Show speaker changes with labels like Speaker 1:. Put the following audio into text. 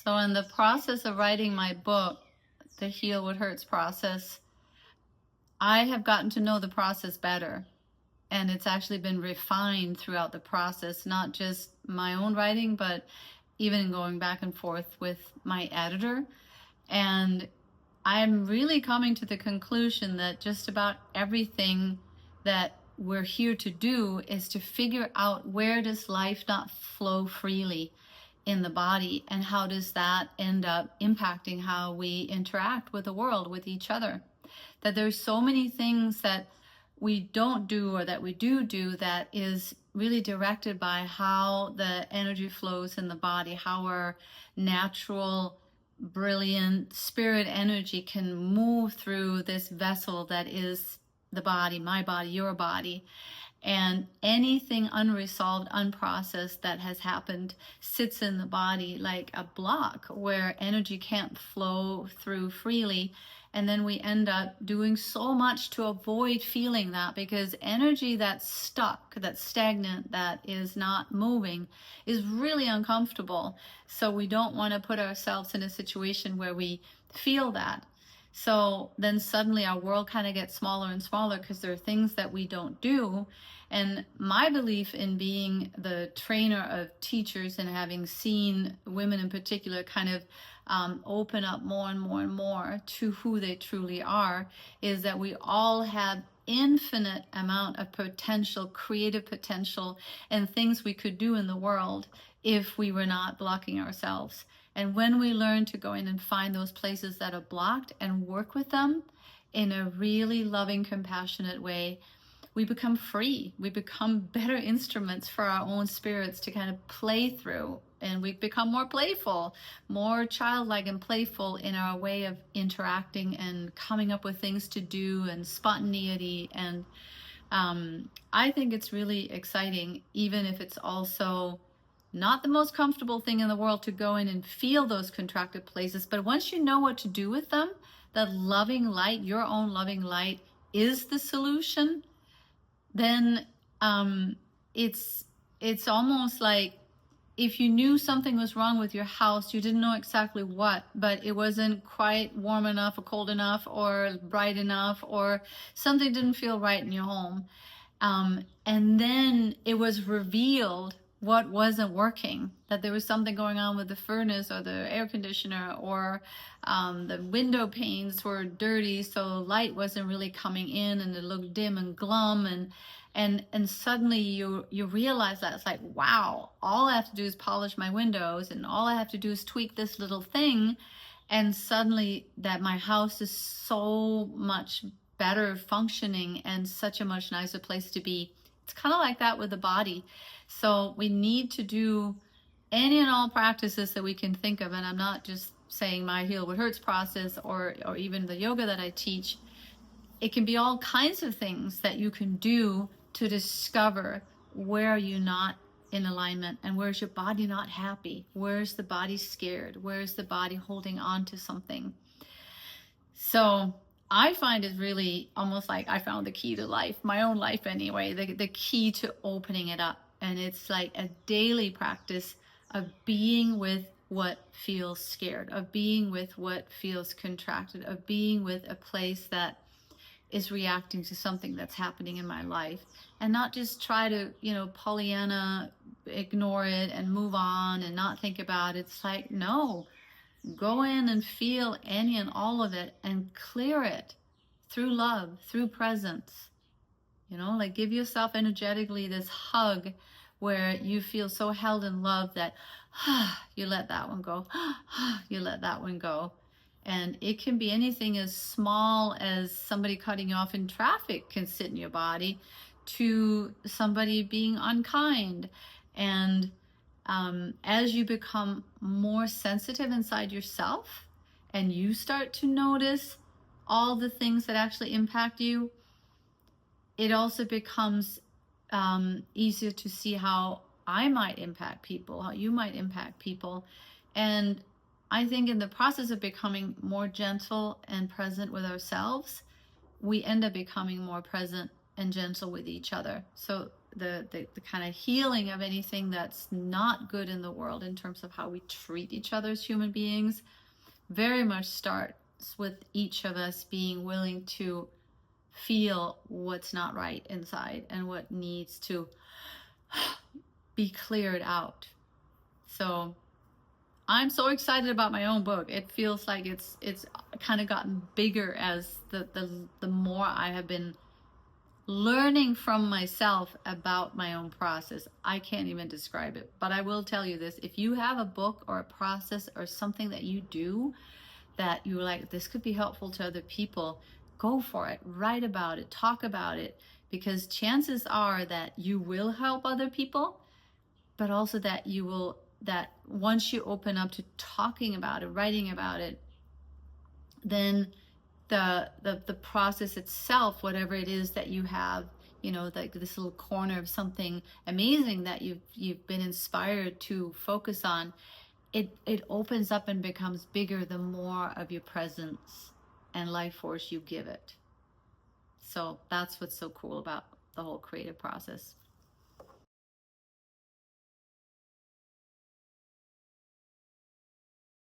Speaker 1: So in the process of writing my book, the Heal What Hurts process, I have gotten to know the process better. And it's actually been refined throughout the process, not just my own writing, but even going back and forth with my editor. And I'm really coming to the conclusion that just about everything that we're here to do is to figure out, where does life not flow freely in the body, and how does that end up impacting how we interact with the world, with each other. That there's so many things that we don't do or that we do that is really directed by how the energy flows in the body, how our natural, brilliant spirit energy can move through this vessel that is the body, my body, your body. And anything unresolved, unprocessed that has happened sits in the body like a block where energy can't flow through freely. And then we end up doing so much to avoid feeling that, because energy that's stuck, that's stagnant, that is not moving, is really uncomfortable. So we don't want to put ourselves in a situation where we feel that. So then suddenly our world kind of gets smaller and smaller because there are things that we don't do. And my belief in being the trainer of teachers and having seen women in particular kind of open up more and more and more to who they truly are, is that we all have infinite amount of potential, creative potential, and things we could do in the world if we were not blocking ourselves. And when we learn to go in and find those places that are blocked and work with them in a really loving, compassionate way, we become free. We become better instruments for our own spirits to kind of play through. And we become more playful, more childlike and playful in our way of interacting and coming up with things to do, and spontaneity. And I think it's really exciting, even if it's also not the most comfortable thing in the world to go in and feel those contracted places. But once you know what to do with them, that loving light, your own loving light, is the solution, then it's almost like if you knew something was wrong with your house, you didn't know exactly what, but it wasn't quite warm enough or cold enough or bright enough, or something didn't feel right in your home. And then it was revealed what wasn't working, that there was something going on with the furnace or the air conditioner, or the window panes were dirty, so light wasn't really coming in, and it looked dim and glum, and suddenly you realize that it's like, wow, all I have to do is polish my windows, and all I have to do is tweak this little thing, and suddenly that my house is so much better functioning and such a much nicer place to be. It's kind of like that with the body. So we need to do any and all practices that we can think of. And I'm not just saying my Heal What Hurts process or even the yoga that I teach. It can be all kinds of things that you can do to discover, where are you not in alignment, and where's your body not happy? Where's the body scared? Where's the body holding on to something? So I find it really almost like I found the key to life, my own life anyway, the key to opening it up. And it's like a daily practice of being with what feels scared, of being with what feels contracted, of being with a place that is reacting to something that's happening in my life, and not just try to, Pollyanna, ignore it and move on and not think about it. It's like, no, go in and feel any and all of it and clear it through love, through presence. Like give yourself energetically this hug where you feel so held in love that you let that one go, you let that one go. And it can be anything as small as somebody cutting you off in traffic can sit in your body, to somebody being unkind. And as you become more sensitive inside yourself and you start to notice all the things that actually impact you, it also becomes easier to see how I might impact people, how you might impact people. And I think in the process of becoming more gentle and present with ourselves, we end up becoming more present and gentle with each other. So the kind of healing of anything that's not good in the world in terms of how we treat each other as human beings very much starts with each of us being willing to feel what's not right inside and what needs to be cleared out. So I'm so excited about my own book. It feels like it's kind of gotten bigger as the more I have been learning from myself about my own process. I can't even describe it, but I will tell you this. If you have a book or a process or something that you do that you're like, this could be helpful to other people, go for it. Write about it. Talk about it. Because chances are that you will help other people, but also that you will, that once you open up to talking about it, writing about it, then the process itself, whatever it is that you have, you know, like this little corner of something amazing that you've been inspired to focus on, it opens up and becomes bigger the more of your presence and life force you give it. So that's what's so cool about the whole creative process.